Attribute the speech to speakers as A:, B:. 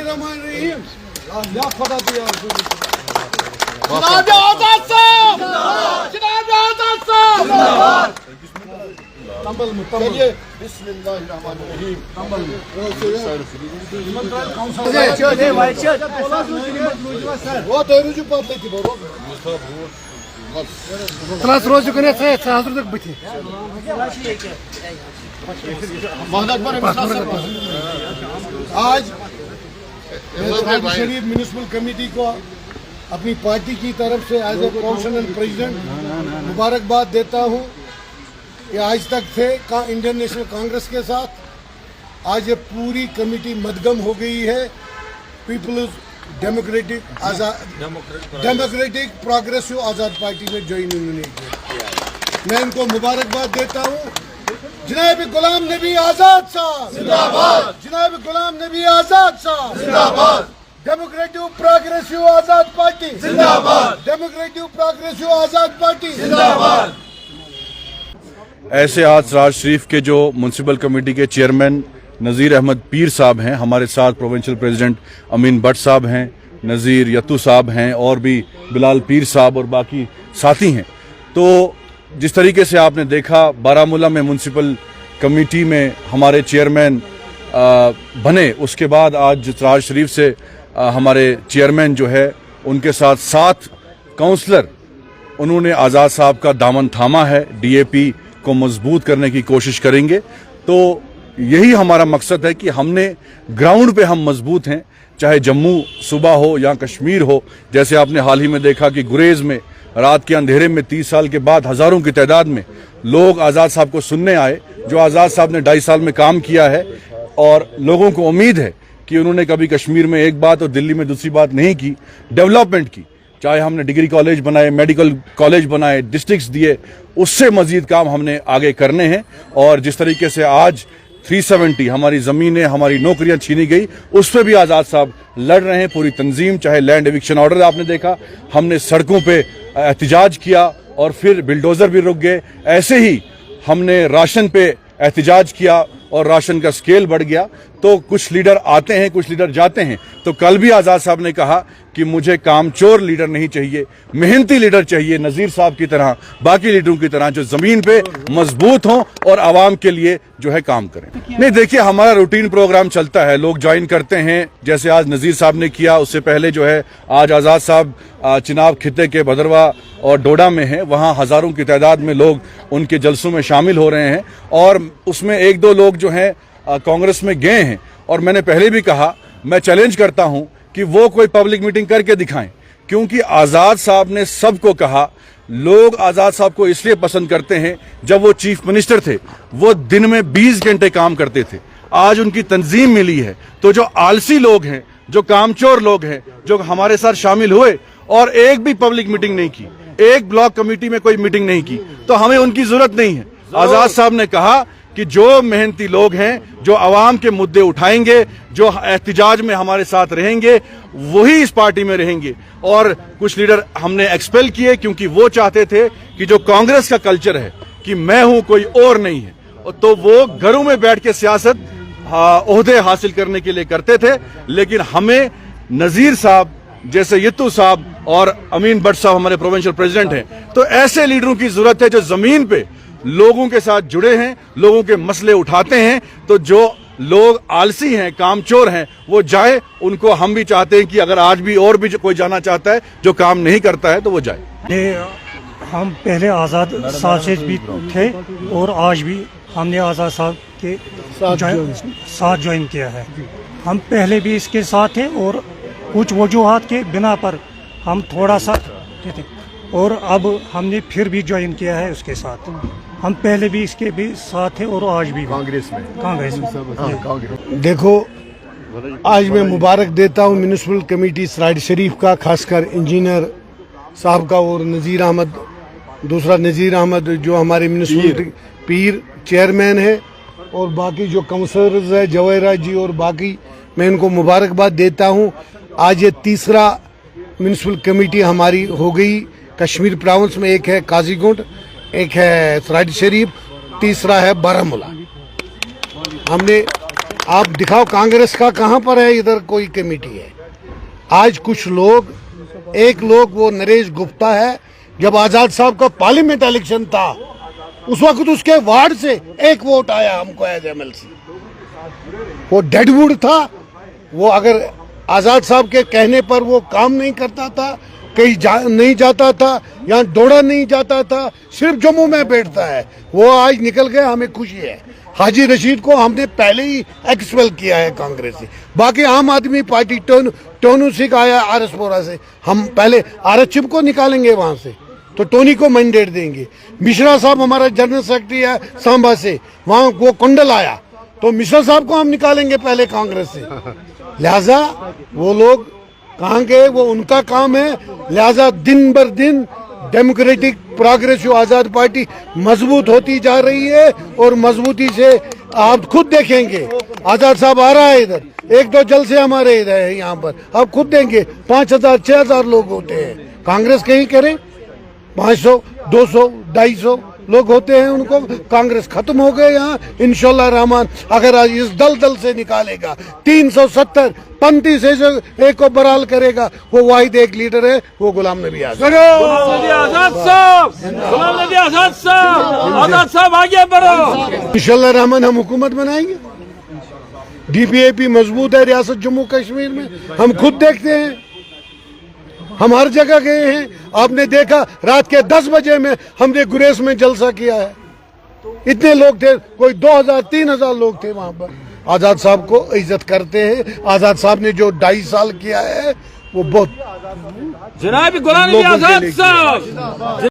A: Bismillahirrahmanirrahim. Ya Khuda diya.
B: Janaab Azad Sahab! Janaab Azad Sahab!
A: चलिए बिस्मिल्लाहिर्रहमानिर्रहीम। वो तेरुजु पाते थी बोलो।
C: Tras rozu güne hazırlık bitti.
A: आज शहबाज शरीफ म्यूनिसिपल कमेटी को अपनी पार्टी की तरफ से एज ए प्रोफेशनल प्रेसिडेंट मुबारकबाद देता हूँ कि आज तक थे इंडियन नेशनल कांग्रेस के साथ, आज ये पूरी कमेटी मदगम हो गई है पीपल्स डेमोक्रेटिक प्रोग्रेसिव आज़ाद पार्टी में ज्वाइन उन्होंने किया। मैं इनको मुबारकबाद देता हूँ। जनाब गुलाम नबी आज़ाद साहब जिंदाबाद, जनाब गुलाम नबी आज़ाद साहब जिंदाबाद, डेमोक्रेटिव प्रोग्रेसिव आज़ाद पार्टी जिंदाबाद, डेमोक्रेटिव प्रोग्रेसिव आज़ाद पार्टी जिंदाबाद।
D: ऐसे आज राज शरीफ के जो म्यूनसिपल कमेटी के चेयरमैन नज़ीर अहमद पीर साहब हैं, हमारे साथ प्रोविंशियल प्रेसिडेंट अमीन भट्ट साहब हैं, नज़ीर यत्तू साहब हैं और भी बिलाल पीर साहब और बाकी साथी हैं। तो जिस तरीके से आपने देखा बारामूला में म्यूनसिपल कमेटी में हमारे चेयरमैन बने, उसके बाद आज राज शरीफ से हमारे चेयरमैन जो है उनके साथ 7 काउंसलर उन्होंने आज़ाद साहब का दामन थामा है, डीएपी को मजबूत करने की कोशिश करेंगे। तो यही हमारा मकसद है कि हमने ग्राउंड पे हम मजबूत हैं, चाहे जम्मू सूबा हो या कश्मीर हो। जैसे आपने हाल ही में देखा कि गुरेज में रात के अंधेरे में 30 साल के बाद हज़ारों की तादाद में लोग आज़ाद साहब को सुनने आए, जो आज़ाद साहब ने 2.5 साल में काम किया है। और लोगों को उम्मीद है कि उन्होंने कभी कश्मीर में एक बात और दिल्ली में दूसरी बात नहीं की, डेवलपमेंट की। चाहे हमने डिग्री कॉलेज बनाए, मेडिकल कॉलेज बनाए, डिस्ट्रिक्ट्स दिए, उससे मजीद काम हमने आगे करने हैं। और जिस तरीके से आज 370 हमारी ज़मीनें, हमारी नौकरियां छीनी गई, उस पर भी आज़ाद साहब लड़ रहे हैं। पूरी तंजीम, चाहे लैंड एविक्शन ऑर्डर आपने देखा, हमने सड़कों पे एहतजाज किया और फिर बिल्डोज़र भी रुक गए। ऐसे ही हमने राशन पे एहतजाज किया और राशन का स्केल बढ़ गया। तो कुछ लीडर आते हैं, कुछ लीडर जाते हैं। तो कल भी आज़ाद साहब ने कहा कि मुझे कामचोर लीडर नहीं चाहिए, मेहनती लीडर चाहिए, नज़ीर साहब की तरह, बाकी लीडरों की तरह, जो ज़मीन पे मजबूत हों और आवाम के लिए जो है काम करें। नहीं, देखिए हमारा रूटीन प्रोग्राम चलता है, लोग ज्वाइन करते हैं, जैसे आज नज़ीर साहब ने किया। उससे पहले जो है आज आज़ाद साहब चिनाब खिते के भदरवा और डोडा में हैं, वहाँ हज़ारों की तादाद में लोग उनके जलसों में शामिल हो रहे हैं। और उसमें 1-2 लोग जो हैं कांग्रेस में गए हैं। और मैंने पहले भी कहा, मैं चैलेंज करता हूं कि वो कोई पब्लिक मीटिंग करके दिखाएं, क्योंकि आज़ाद साहब ने सबको कहा, लोग आज़ाद साहब को इसलिए पसंद करते हैं, जब वो चीफ मिनिस्टर थे वो दिन में 20 घंटे काम करते थे। आज उनकी तंजीम मिली है, तो जो आलसी लोग हैं, जो कामचोर लोग हैं, जो हमारे साथ शामिल हुए और एक भी पब्लिक मीटिंग नहीं की, एक ब्लॉक कमेटी में कोई मीटिंग नहीं की, तो हमें उनकी जरूरत नहीं है। आज़ाद साहब ने कहा कि जो मेहनती लोग हैं, जो आवाम के मुद्दे उठाएंगे, जो एहतजाज में हमारे साथ रहेंगे, वही इस पार्टी में रहेंगे। और कुछ लीडर हमने एक्सपेल किए, क्योंकि वो चाहते थे कि जो कांग्रेस का कल्चर है कि मैं हूं कोई और नहीं है, तो वो घरों में बैठ के सियासत ओहदे हासिल करने के लिए करते थे। लेकिन हमें नज़ीर साहब जैसे यत्तू साहब और अमीन भट्ट साहब हमारे प्रोविंशियल प्रेसिडेंट हैं, तो ऐसे लीडरों की जरूरत है जो जमीन पे लोगों के साथ जुड़े हैं, लोगों के मसले उठाते हैं। तो जो लोग आलसी हैं, कामचोर हैं, वो जाए। उनको हम भी चाहते हैं कि अगर आज भी और भी कोई जाना चाहता है जो काम नहीं करता है, तो वो जाए।
E: हम पहले आज़ाद साहब से भी थे और आज भी हमने आज़ाद साहब के साथ ज्वाइन किया है। हम पहले भी इसके साथ थे और कुछ वजूहात के बिना पर हम थोड़ा सा थे, और अब हमने फिर भी ज्वाइन किया है उसके साथ। हम पहले भी इसके भी साथ थे और आज भी कांग्रेस में
A: देखो, आज मैं मुबारक देता हूँ म्यूनिसिपल कमेटी सराइड शरीफ का, खासकर इंजीनियर साहब का और नज़ीर अहमद, दूसरा नज़ीर अहमद जो हमारे म्यूनिसिपल पीर चेयरमैन है, और बाकी जो काउंसलर्स है जवेरा जी और बाकी, मैं इनको मुबारकबाद देता हूँ। आज ये तीसरा म्यूनिसिपल कमेटी हमारी हो गई कश्मीर प्रोविंस में। एक है काजीगुंड, एक है सराइड शरीफ, तीसरा है बारामूला। हमने आप दिखाओ कांग्रेस का कहां पर है, इधर कोई कमेटी है। आज कुछ लोग, एक लोग वो नरेश गुप्ता है, जब आजाद साहब का पार्लियामेंट इलेक्शन था उस वक्त उसके वार्ड से एक वोट आया हमको एज एमएलसी। वो डेडवुड था, वो अगर आजाद साहब के कहने पर वो काम नहीं करता था, कहीं नहीं जाता था, यहाँ दौड़ा नहीं जाता था, सिर्फ जम्मू में बैठता है। वो आज निकल गया, हमें खुशी है। हाजी रशीद को हमने पहले ही एक्सपेल किया है कांग्रेस से। बाकी आम आदमी पार्टी टोनू सिंह आया आरएसपुरा से, हम पहले आरएचएम को निकालेंगे वहां से, तो टोनी को मैंडेट देंगे। मिश्रा साहब हमारा जनरल सेक्रेटरी है सांबा से, वहां वो कुंडल आया, तो मिश्रा साहब को हम निकालेंगे पहले कांग्रेस से। लिहाजा वो लोग कहाँ गए, वो उनका काम है। लिहाजा दिन बर दिन डेमोक्रेटिक प्रोग्रेसिव आजाद पार्टी मजबूत होती जा रही है, और मजबूती से आप खुद देखेंगे। आजाद साहब आ रहा है इधर, एक दो जलसे हमारे इधर है यहाँ पर, आप खुद देंगे 5,000 6,000 लोग होते हैं। कांग्रेस कहीं करे 500 200 250 लोग होते हैं, उनको कांग्रेस खत्म हो गए यहाँ इंशाल्लाह रहमान। अगर आज इस दल से निकालेगा 370 35 से एक को बराल करेगा, वो वाहिद एक लीडर है, वो गुलाम नबी आजाद।
B: आजाद साहब आगे बढ़ो।
A: इंशाल्लाह रहमान हम हुकूमत बनाएंगे। डीपीएपी मजबूत है रियासत जम्मू कश्मीर में, हम खुद देखते हैं, हम हर जगह गए हैं। आपने देखा रात के 10 बजे में हमने गुरेज में जलसा किया है, इतने लोग थे, कोई 2,000 3,000 लोग थे वहां पर। आजाद साहब को इज्जत करते हैं। आजाद साहब ने जो 2.5 साल किया है वो बहुत
B: जनाब गुलाम नबी आजाद साहब।